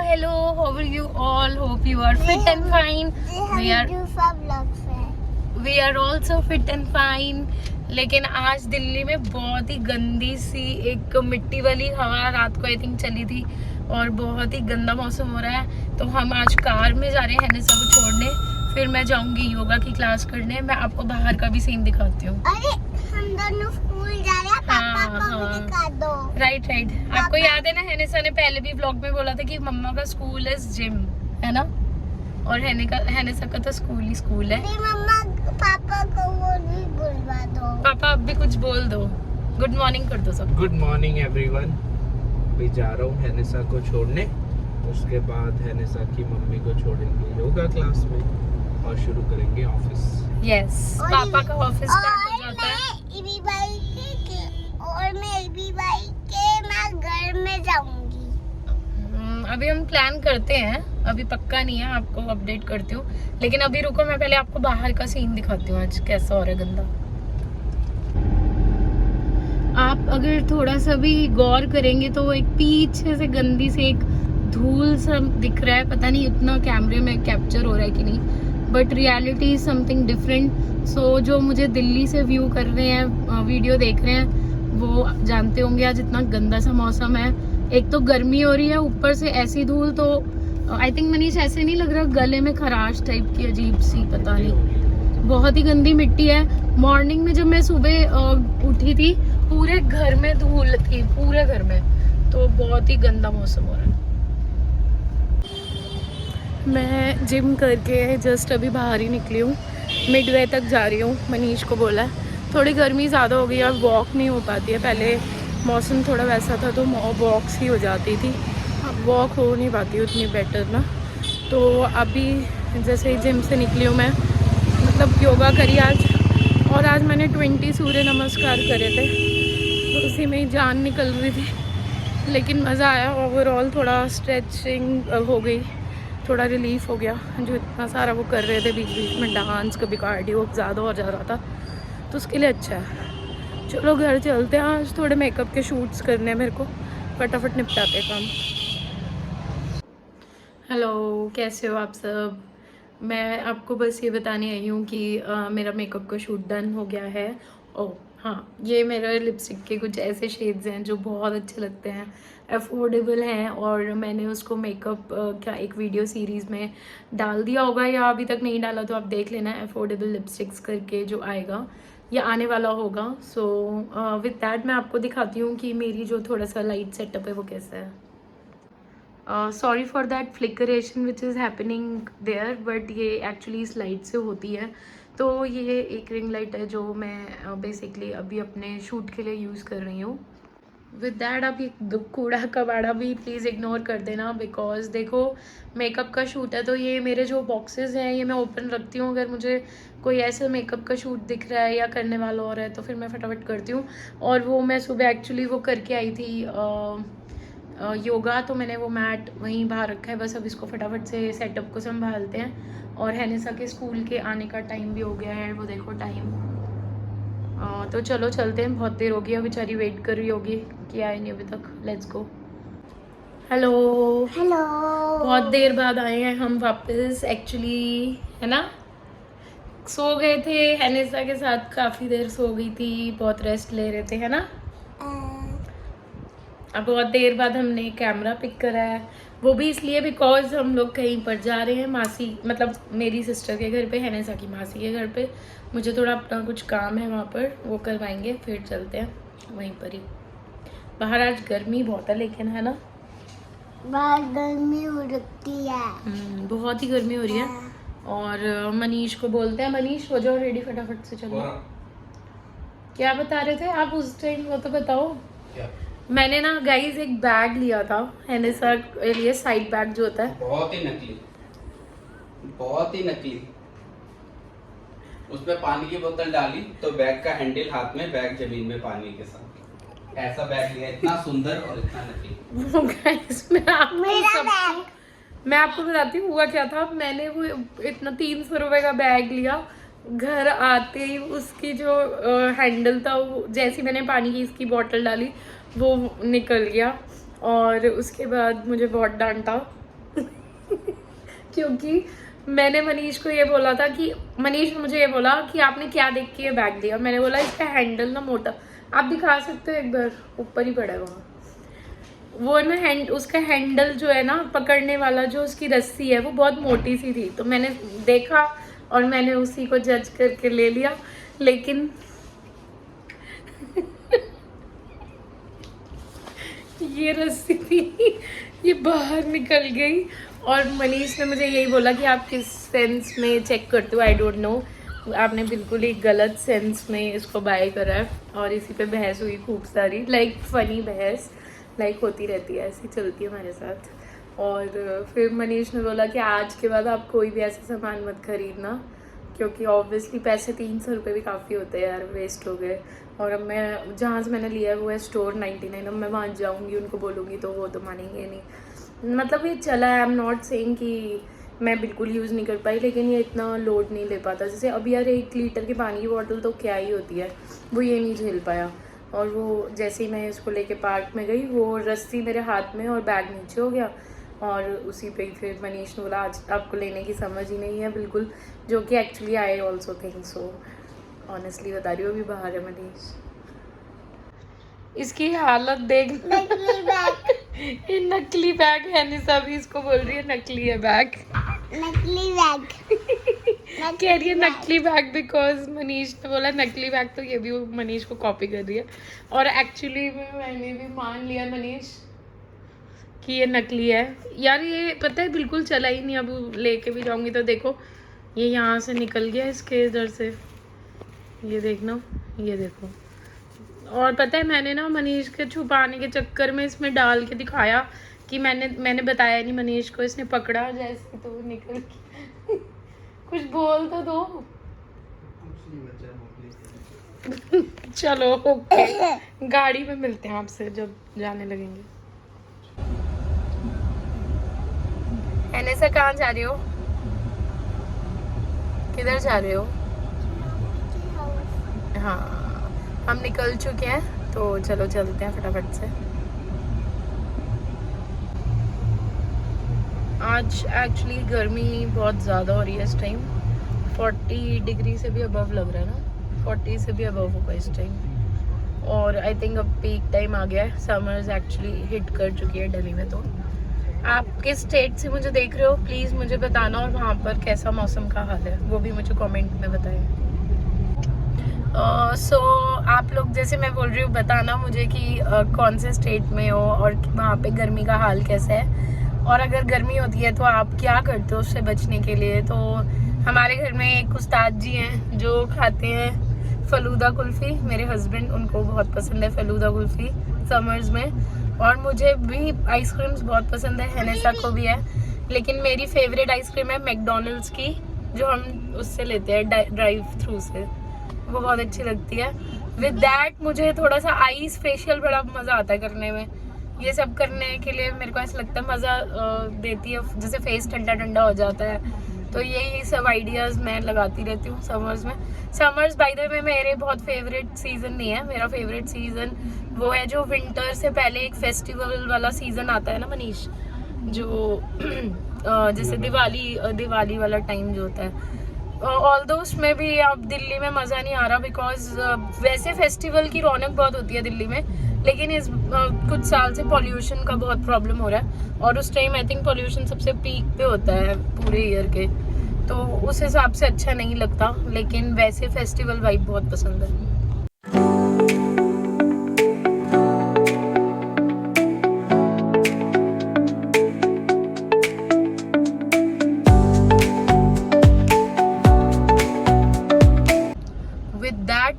hello. How are you all? Hope you are fit and fine. We are also fit and fine. लेकिन आज दिल्ली में बहुत ही गंदी सी एक मिट्टी वाली हवा रात को आई थिंक चली थी और बहुत ही गंदा मौसम हो रहा है। तो हम आज कार में जा रहे हैं हनीसा को छोड़ने, फिर मैं जाऊंगी योगा की क्लास करने। मैं आपको बाहर का भी सीन दिखाती हूँ। अरे हम दोनों स्कूल जा रहे हैं, पापा को भी दिखा दो। राइट। आपको याद है ना, हनीसा ने पहले भी व्लॉग में बोला था कि मम्मा का स्कूल इज जिम, है ना? और हनीसा का तो स्कूल ही स्कूल है। मम्मा पापा को वो भी बुलवा दो। पापा अब भी कुछ बोल दो, गुड मॉर्निंग कर दो सब। Good morning everyone. मैं जा रहा हूँ हनीसा को छोड़ने, उसके बाद हनीसा की मम्मी को छोड़ेंगे योगा क्लास में और शुरू करेंगे ऑफिस। यस, पापा का ऑफिस स्टार्ट हो जाता है। मैं घर में जाऊंगी। अभी हम प्लान करते हैं, अभी पक्का नहीं है, आपको अपडेट करती हूँ। लेकिन अभी रुको, मैं पहले आपको बाहर का सीन दिखाती हूँ आज कैसा हो रहा है गंदा। आप अगर थोड़ा सा भी गौर करेंगे तो एक पीछे से गंदी से एक धूल सा दिख रहा है। पता नहीं इतना कैमरे में कैप्चर हो रहा है कि नहीं, but reality is something different. So जो मुझे दिल्ली से व्यू कर रहे हैं, वीडियो देख रहे हैं, वो जानते होंगे आज इतना गंदा सा मौसम है। एक तो गर्मी हो रही है, ऊपर से ऐसी धूल। तो आई थिंक मनीष ऐसे नहीं लग रहा गले में खराश टाइप की अजीब सी, पता नहीं, बहुत ही गंदी मिट्टी है। मॉर्निंग में जब मैं सुबह उठी थी, पूरे घर में धूल थी, पूरे घर में। तो बहुत ही गंदा मौसम हो रहा है। मैं जिम करके जस्ट अभी बाहर ही निकली हूँ, मिडवे तक जा रही हूँ। मनीष को बोला है थोड़ी गर्मी ज़्यादा हो गई और वॉक नहीं हो पाती है। पहले मौसम थोड़ा वैसा था तो वॉक्स ही हो जाती थी, अब वॉक हो नहीं पाती उतनी बेटर ना। तो अभी जैसे ही जिम से निकली हूँ मैं, मतलब योगा करी आज, और आज मैंने 20 सूर्य नमस्कार करे थे, तो उसी में ही जान निकल रही थी। लेकिन मज़ा आया ओवरऑल, थोड़ा स्ट्रेचिंग हो गई, थोड़ा रिलीफ हो गया। जो इतना सारा वो कर रहे थे बीच बीच में, डांस कभी कार्डियो ज़्यादा हो जा रहा था, तो उसके लिए अच्छा है। चलो घर चलते हैं, आज थोड़े मेकअप के शूट्स करने हैं मेरे को, फटाफट निपटाते काम। हेलो, कैसे हो आप सब? मैं आपको बस ये बताने आई हूँ कि मेरा मेकअप का शूट डन हो गया है। ओह हाँ, ये मेरे लिपस्टिक के कुछ ऐसे शेड्स हैं जो बहुत अच्छे लगते हैं, अफोर्डेबल हैं, और मैंने उसको मेकअप का एक वीडियो सीरीज़ में डाल दिया होगा, या अभी तक नहीं डाला तो आप देख लेना, अफोर्डेबल लिपस्टिक्स करके जो आएगा या आने वाला होगा। सो विद दैट मैं आपको दिखाती हूँ कि मेरी जो थोड़ा सा लाइट सेटअप है वो कैसा है। Sorry for that flickeration which is happening there, but ये एक्चुअली इस लाइट से होती है। तो ये एक रिंग लाइट है जो मैं बेसिकली अभी अपने शूट के लिए यूज़ कर रही हूँ। विद दैट आप ये कूड़ा कबाड़ा भी प्लीज़ इग्नोर कर देना, बिकॉज देखो मेकअप का शूट है तो ये मेरे जो बॉक्सेस हैं ये मैं ओपन रखती हूँ। अगर मुझे कोई ऐसा मेकअप का शूट दिख रहा है या करने वाला हो रहा है तो फिर मैं फटाफट करती हूँ। और वो मैं सुबह एक्चुअली वो करके आई थी योगा, तो मैंने वो मैट वहीं बाहर रखा है। बस अब इसको फटाफट से सेटअप को संभालते हैं। और हनीसा के स्कूल के आने का टाइम भी हो गया है, वो देखो टाइम। तो चलो चलते हैं, बहुत देर हो गई है, बेचारी वेट कर रही होगी कि आए नहीं अभी तक। Let's go. हेलो हेलो, बहुत देर बाद आए हैं हम वापस एक्चुअली, है ना? सो गए थे हनीसा के साथ, काफ़ी देर सो गई थी, बहुत रेस्ट ले रहे थे, है ना? अब बहुत देर बाद हमने कैमरा पिक करा है, वो भी इसलिए बिकॉज हम लोग कहीं पर जा रहे हैं, मासी मतलब मेरी सिस्टर के घर पे, हनीसा की मासी के घर पे। मुझे थोड़ा अपना कुछ काम है वहाँ पर, वो करवाएंगे, फिर चलते हैं वहीं पर ही। बाहर आज गर्मी बहुत है लेकिन, है ना? बाहर गर्मी हो रही है, बहुत ही गर्मी हो रही है। और मनीष को बोलते हैं, मनीष हो जाओ रेडी फटाफट से, चलो। क्या बता रहे थे आप उस टाइम, वो तो बताओ। क्या? मैंने ना गाइस एक बैग लिया था हनीसा के लिए, साइड बैग जो होता है, बहुत ही नकली, बहुत ही नकली। उसमें पानी की बोतल डाली तो बैग का हैंडल हाथ में, बैग जमीन में पानी के साथ। ऐसा बैग लिया, इतना सुंदर और इतना नकली। वो गाइस मैं आपको बताती हूँ हुआ क्या था। मैंने वो इतना 300 रुपए का बैग लिया, घर आते ही उसकी जो हैंडल था, वो जैसी मैंने पानी की इसकी बोतल डाली वो निकल गया, और उसके बाद मुझे बहुत डांटा क्योंकि मैंने मनीष को ये बोला था कि मनीष ने मुझे ये बोला कि आपने क्या देख के ये बैग दिया। मैंने बोला इसका हैंडल ना मोटा, आप दिखा सकते हो एक बार, ऊपर ही पड़ा है वहाँ। वो ना उसका हैंडल जो है ना पकड़ने वाला, जो उसकी रस्सी है वो बहुत मोटी सी थी। तो मैंने देखा और मैंने उसी को जज करके ले लिया, लेकिन ये रस्सी थी ये बाहर निकल गई। और मनीष ने मुझे यही बोला कि आप किस सेंस में चेक करते हो, आई डोंट नो, आपने बिल्कुल ही गलत सेंस में इसको बाय करा है। और इसी पे बहस हुई खूब सारी, लाइक फनी बहस, लाइक होती रहती है, ऐसी चलती है हमारे साथ। और फिर मनीष ने बोला कि आज के बाद आप कोई भी ऐसा सामान मत खरीदना, क्योंकि ऑब्वियसली पैसे 300 रुपये भी काफ़ी होते हैं यार, वेस्ट हो गए। और अब मैं जहाँ से मैंने लिया है वो है स्टोर 99, अब मैं वहाँ जाऊँगी उनको बोलूँगी तो वो तो मानेंगे नहीं। मतलब ये चला है, आई एम नॉट सेइंग कि मैं बिल्कुल यूज़ नहीं कर पाई, लेकिन ये इतना लोड नहीं ले पाता। जैसे अब यार 1 लीटर की पानी की बॉटल तो क्या ही होती है, वो ये नहीं झेल पाया। और वो जैसे ही मैं इसको लेके पार्क में गई, वो रस्सी मेरे हाथ में और बैग नीचे हो गया। और उसी पे ही फिर मनीष ने बोला आज आपको लेने की समझ ही नहीं है बिल्कुल, जो कि actually I also think so. Honestly बता रही हूँ, अभी बाहर है मनीष, इसकी हालत देख। नकली बैग, ये नकली बैग है, निशा भी इसको बोल रही है नकली है बैग। नकली बैग, कह रही है नकली बैग बिकॉज मनीष ने बोला नकली बैग, तो ये भी वो मनीष को कॉपी कर रही है। और एक्चुअली मैंने भी मान लिया मनीष कि ये नकली है यार। ये पता है बिल्कुल चला ही नहीं, अब लेके भी जाऊंगी तो देखो ये यहाँ से निकल गया इसके इधर से, ये देखना, ये देखो। और पता है मैंने ना मनीष के छुपाने के चक्कर में इसमें डाल के दिखाया कि मैंने बताया नहीं मनीष को, इसने पकड़ा जैसे तो निकल गया। कुछ बोल तो दो। चलो ओके, गाड़ी में मिलते हैं आपसे जब जाने लगेंगे। एनेसा कहाँ जा रहे हो, किधर जा रहे हो? हाँ हम निकल चुके हैं, तो चलो चलते हैं फटाफट से। आज एक्चुअली गर्मी बहुत ज़्यादा हो रही है इस टाइम, 40 डिग्री से भी अबव लग रहा है ना, 40 से भी अबव होगा इस टाइम। और आई थिंक अब पीक टाइम आ गया है, समर्स एक्चुअली हिट कर चुकी है दिल्ली में। तो आप किस स्टेट से मुझे देख रहे हो प्लीज़ मुझे बताना, और वहाँ पर कैसा मौसम का हाल है वो भी मुझे कमेंट में बताएं। सो आप लोग, जैसे मैं बोल रही हूँ, बताना मुझे कि कौन से स्टेट में हो और वहाँ पे गर्मी का हाल कैसा है, और अगर गर्मी होती है तो आप क्या करते हो उससे बचने के लिए। तो हमारे घर में एक उस्ताद जी हैं जो खाते हैं फलूदा कुल्फ़ी, मेरे हस्बैंड, उनको बहुत पसंद है फलूदा कुल्फ़ी समर्स में। और मुझे भी आइसक्रीम्स बहुत पसंद है, हेनेसा को भी है, लेकिन मेरी फेवरेट आइसक्रीम है मैकडोनल्ड्स की, जो हम उससे लेते हैं ड्राइव थ्रू से, वो बहुत अच्छी लगती है। विद दैट मुझे थोड़ा सा आइस फेशियल बड़ा मज़ा आता है करने में। ये सब करने के लिए मेरे को ऐसा लगता है मज़ा देती है, जैसे फेस ठंडा ठंडा हो जाता है। तो यही सब आइडियाज़ मैं लगाती रहती हूँ समर्स में। समर्स बाय द वे मेरे बहुत फेवरेट सीज़न नहीं है, मेरा फेवरेट सीज़न वो है जो विंटर से पहले एक फेस्टिवल वाला सीज़न आता है ना मनीष, जो जैसे दिवाली वाला टाइम जो होता है। ऑल्दो उसमें भी अब दिल्ली में मज़ा नहीं आ रहा, बिकॉज वैसे फेस्टिवल की रौनक बहुत होती है दिल्ली में, लेकिन इस कुछ साल से पॉल्यूशन का बहुत प्रॉब्लम हो रहा है, और उस टाइम आई थिंक पॉल्यूशन सबसे पीक पे होता है पूरे ईयर के, तो उस हिसाब से अच्छा नहीं लगता। लेकिन वैसे फेस्टिवल वाइब बहुत पसंद है।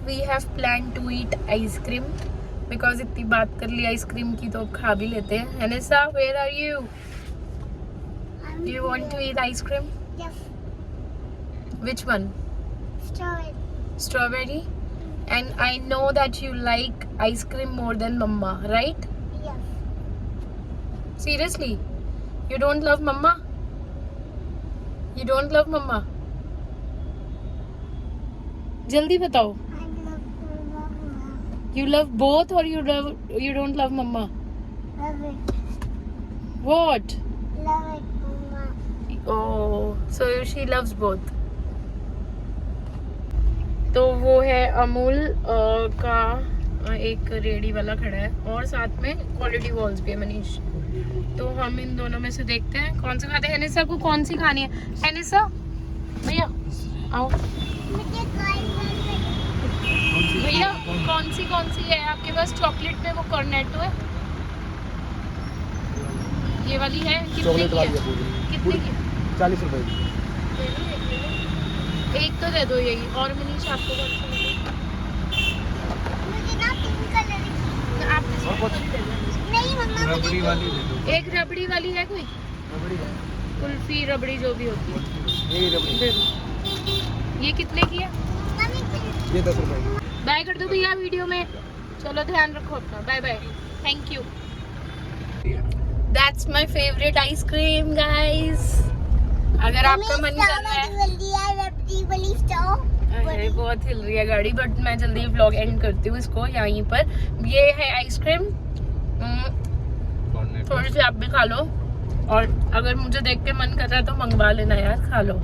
We have planned to eat ice cream because इतनी बात कर ली आइसक्रीम की तो खा भी लेते हैं। Hanessa, where are you? Do you want to eat ice cream? Yes. Which one? Strawberry. Strawberry? And I know that you like ice cream more than Mama, right? Yes. Seriously? You don't love Mama? You don't love Mama? जल्दी बताओ। You love both or you don't love Mama? Love it. What? Love it. Oh so she loves both. तो वो है अमूल का एक ready वाला खड़ा है और साथ में क्वालिटी वॉल्स भी है मनीष। तो हम इन दोनों में से देखते हैं कौन सा खाते हैं। हेनिसा को कौन सी खानी है? हेनिसा भैया आओ भैया, कौन सी है आपके पास? चॉकलेट में वो कॉर्नेटो है, ये वाली है। कितने की है? कितने की? 40 रुपए की। एक तो दे दो यही। और मनीष आपको कौन सा लगे? मुझे ना पिंक कलर की। आपने नहीं मम्मा रबड़ी वाली दे दो। एक रबड़ी वाली है कोई? कुल्फी रबड़ी जो भी होती है ये रबड़ी दे दो। ये कितने की है? ये 10 रुपए की। बाय कर दो भैया वीडियो में। चलो ध्यान रखो अपना, bye bye, thank you. That's my favourite ice cream guys. अगर आपका मन कर रहा है, अरे बहुत हिल रही है गाड़ी, बट मैं जल्दी व्लॉग एंड करती हूँ इसको यहीं पर। ये है आइसक्रीम, थोड़ी सी आप भी खा लो, और अगर मुझे देख के मन कर रहा है तो मंगवा लेना यार, खा लो।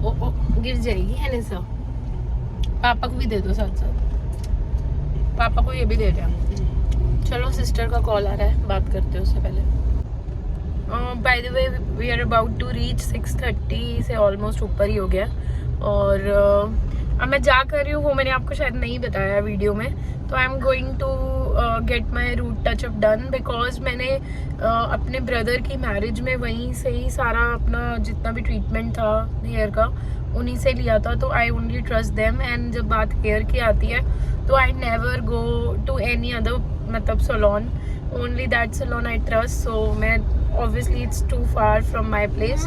ओ गिर जाएगी है निशा। पापा को भी दे दो साथ साथ, पापा को ये भी दे दिया। चलो सिस्टर का कॉल आ रहा है, बात करते हैं उससे पहले। By the way we are about to reach 6:30 से ऑलमोस्ट ऊपर ही हो गया। और अब मैं जा कर रही हूँ, वो मैंने आपको शायद नहीं बताया वीडियो में। तो I am going to get my root touch up done, because मैंने अपने ब्रदर की मैरिज में वहीं से ही सारा अपना जितना भी ट्रीटमेंट था हेयर का उन्हीं से लिया था। तो I only trust them, and जब बात हेयर की आती है तो I never go to any other मतलब salon, only that salon I trust. So मैं obviously it's too far from my place,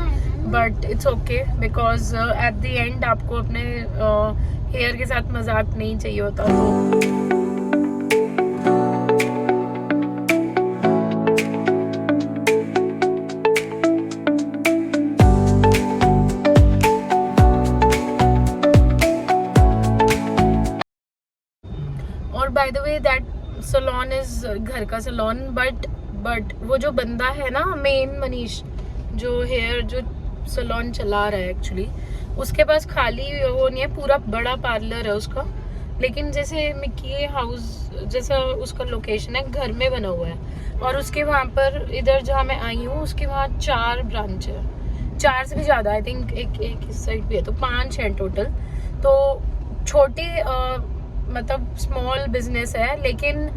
but it's okay because at the end आपको अपने हेयर के साथ मजाक नहीं चाहिए होता। और by the way that salon is घर का salon, बट वो जो बंदा है ना मेन मनीष, जो हेयर जो सलोन चला रहा है एक्चुअली, उसके पास खाली वो नहीं है, पूरा बड़ा पार्लर है उसका। लेकिन जैसे मिक्की हाउस जैसा उसका लोकेशन है, घर में बना हुआ है। और उसके वहाँ पर इधर जहाँ मैं आई हूँ उसके वहाँ 4 ब्रांच है, 4 से भी ज़्यादा आई थिंक, एक इस साइड भी है, तो 5 हैं टोटल। तो छोटी मतलब स्मॉल बिजनेस है, लेकिन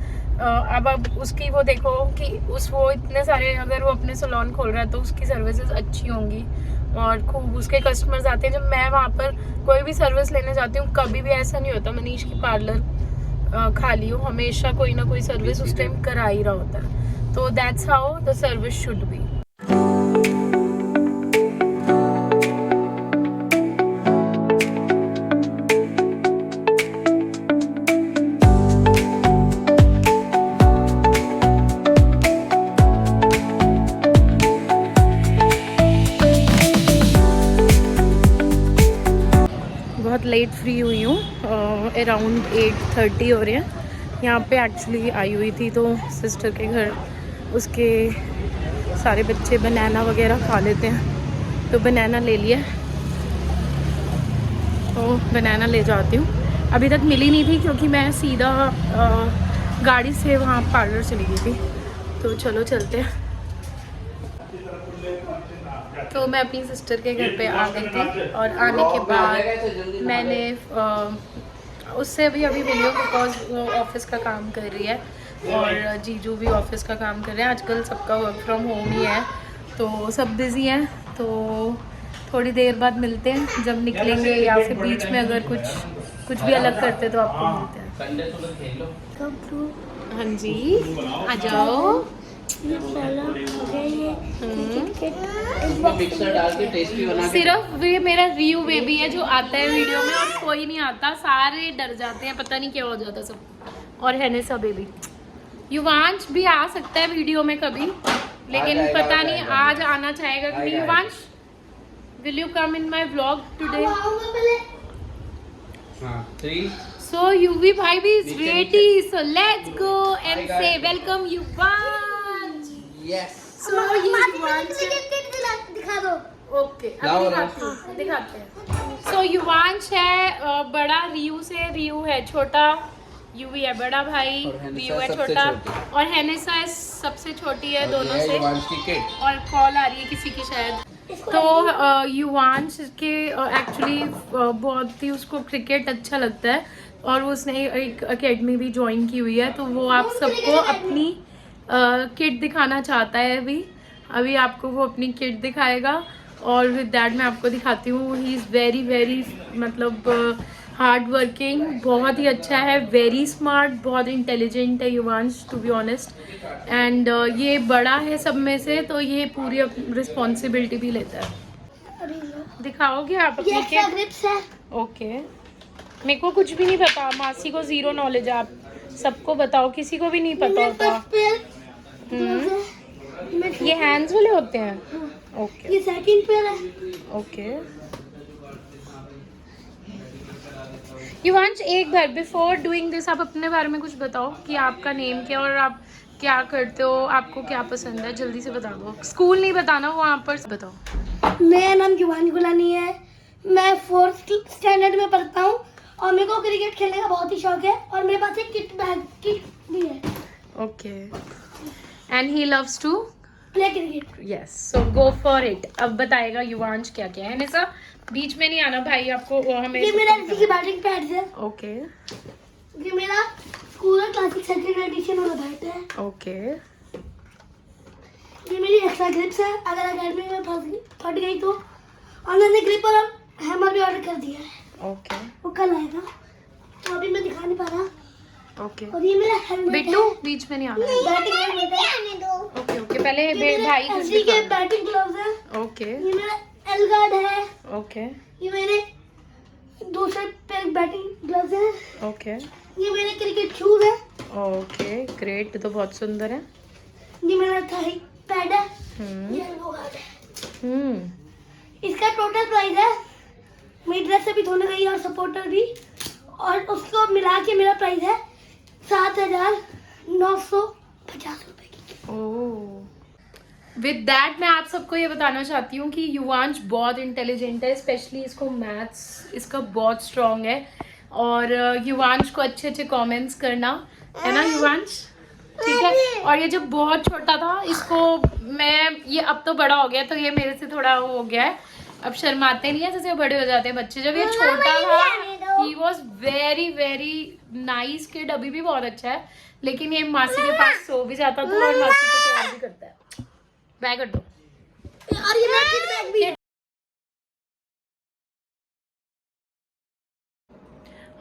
अब उसकी वो देखो कि वो इतने सारे अगर वो अपने सलोन खोल रहा है तो उसकी सर्विसेज अच्छी होंगी और खूब उसके कस्टमर्स आते हैं। जब मैं वहाँ पर कोई भी सर्विस लेने जाती हूँ, कभी भी ऐसा नहीं होता मनीष की पार्लर खाली हो, हमेशा कोई ना कोई सर्विस उस टाइम करा ही रहा होता है। तो that's how the service should be. बहुत लेट फ्री हुई हूँ, अराउंड 8:30 हो रहे हैं। यहाँ पे एक्चुअली आई हुई थी तो सिस्टर के घर उसके सारे बच्चे बनाना वगैरह खा लेते हैं, तो बनाना ले लिया, तो बनाना ले जाती हूँ। अभी तक मिली नहीं थी क्योंकि मैं सीधा गाड़ी से वहाँ पार्लर चली गई थी। तो चलो चलते हैं। तो मैं अपनी सिस्टर के घर पे आ गई थी, और आने के बाद मैंने उससे अभी मिली हूँ बिकॉज वो ऑफिस का काम कर रही है और जीजू भी ऑफिस का काम कर रहे हैं। आजकल सबका वर्क फ्रॉम होम ही है, तो सब बिज़ी हैं। तो थोड़ी देर बाद मिलते हैं जब निकलेंगे, या फिर बीच में अगर कुछ भी अलग करते तो आपको मिलते हैं। हाँ जी आ जाओ। सिर्फ ये मेरा रियू बेबी है जो आता है वीडियो में, और कोई नहीं आता, सारे डर जाते हैं, पता नहीं क्या हो जाता सब। और हेनिसा बेबी, युवांश भी आ सकता है वीडियो में कभी, लेकिन पता नहीं आज आना चाहेगा कि नहीं। Yuvansh, will you come in my vlog today? So Yuvi bhai is नीचे, ready. So let's go and Hi, say guys. welcome Yuvansh. Yes So ये मासी Yuvansh मुझे क्रिकेट दिखा दो। ओके लाओ अभी दिखाते हैं। सो युवांश है बड़ा, रियू से, रियू है छोटा, यूवी है बड़ा भाई, और हैनिसा रियू है सबसे छोटा, छोटी। और हैनिसा सबसे छोटी है दोनों से। युवांश की किड। और कॉल आ रही है किसी की शायद। तो युवांश के एक्चुअली बहुत ही उसको क्रिकेट अच्छा लगता है और उसने एक एकेडमी भी ज्वाइन की हुई है, तो वो आप सबको अपनी किट दिखाना चाहता है। अभी आपको वो अपनी किट दिखाएगा और विद दैट मैं आपको दिखाती हूँ। ही इज़ वेरी वेरी मतलब हार्ड वर्किंग, बहुत ही अच्छा है, वेरी स्मार्ट, बहुत इंटेलिजेंट है Yuvansh to be honest. And ये बड़ा है सब में से, तो ये पूरी रिस्पॉन्सिबिलिटी भी लेता है। दिखाओगे आप ये अपनी एक्स्ट्रा किट? ग्रिप्स है। ओके, मेरे को कुछ भी नहीं पता, मासी को जीरो नॉलेज। आप सबको बताओ, किसी को भी नहीं पता मेरे होता। पास पेयर हम्म, ग्लव्स है। ये हैंड्स वाले होते हैं। ओके ये सेकंड पेयर है। ओके। युवांश एक बार बिफोर डूइंग दिस आप अपने बारे में कुछ बताओ कि आपका नेम क्या और आप क्या करते हो, आपको क्या पसंद है, जल्दी से बता दो। स्कूल नहीं बताना, वहाँ पर बताओ। मेरा नाम युवांश गुलानी है। मैं 4th स्टैंडर्ड में पढ़ता हूँ और मेरे को क्रिकेट खेलने का बहुत ही शौक है और मेरे पास एक किट भी है। Okay, and he loves to play cricket. Yes, so go for it. अब बताएगा युवांश क्या क्या है। निशा बीच में नहीं आना भाई, आपको हमें ये मेरा की बैटिंग पैड्स है। ओके ये मेरा स्कूल क्लासिक सेकंड एडिशन वाला बैट है। ओके ये मेरी एक्स्ट्रा ग्रिप्स है, अगर अकेडमी में फट गई तो। और मैंने ग्रिप और हैमर भी ऑर्डर कर दिया है, ओके वो कल आएगा, तो अभी मैं दिखा नहीं पा रहा। ओके। और ये मेरा हेलमेट बिट्टू है, बीच में नहीं आना। बैटिंग हेलमेट है। ओके ओके, पहले ये मेरे भाई कुछ LG के दिखा। बैटिंग ग्लव्स है। ओके ये मेरा एल गार्ड है। ओके ये मेरे दूसरे पेयर बैटिंग ग्लव्स है। ओके ये मेरे क्रिकेट शूज है। ओके ग्रेट, तो बहुत सुंदर है। ये मेरा थाई पैड है। हम्म ये एल्बो गार्ड है। हम्म इसका टोटल प्राइस है, मेरी ड्रेस अभी धोने गई और सपोर्टर भी, और उसको मिला के मेरा प्राइस है 7,950 रुपए की। विद दैट मैं आप सबको ये बताना चाहती हूँ कि युवांश बहुत इंटेलिजेंट है, स्पेशली इसको मैथ्स इसका बहुत स्ट्रांग है। और युवांश को अच्छे अच्छे कमेंट्स करना, है ना युवांश? ठीक है। और ये जब बहुत छोटा था, इसको ये अब तो बड़ा हो गया, तो ये मेरे से थोड़ा वो हो गया है, अब शर्माते नहीं है जैसे बड़े हो जाते हैं बच्चे। जब ये छोटा था he was very very nice kid, अभी भी बहुत अच्छा है, लेकिन ये मासी के पास सो भी जाता था और मासी को प्यार भी करता है। बैग कर दो। और ये मेरा किड बैग भी है।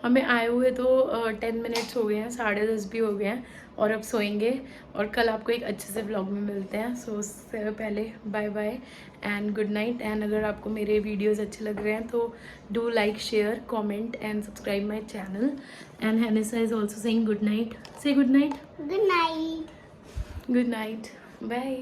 हमें आए हुए तो 10 मिनट्स हो गए हैं, 10:30 भी हो गए हैं और अब सोएंगे और कल आपको एक अच्छे से व्लॉग में मिलते हैं। सो उससे पहले bye bye and good night. And अगर आपको मेरे वीडियोस अच्छे लग रहे हैं तो do like, share, comment and subscribe my channel. And हैनिसा is also saying good night. Say good night. Good night. Good night, bye.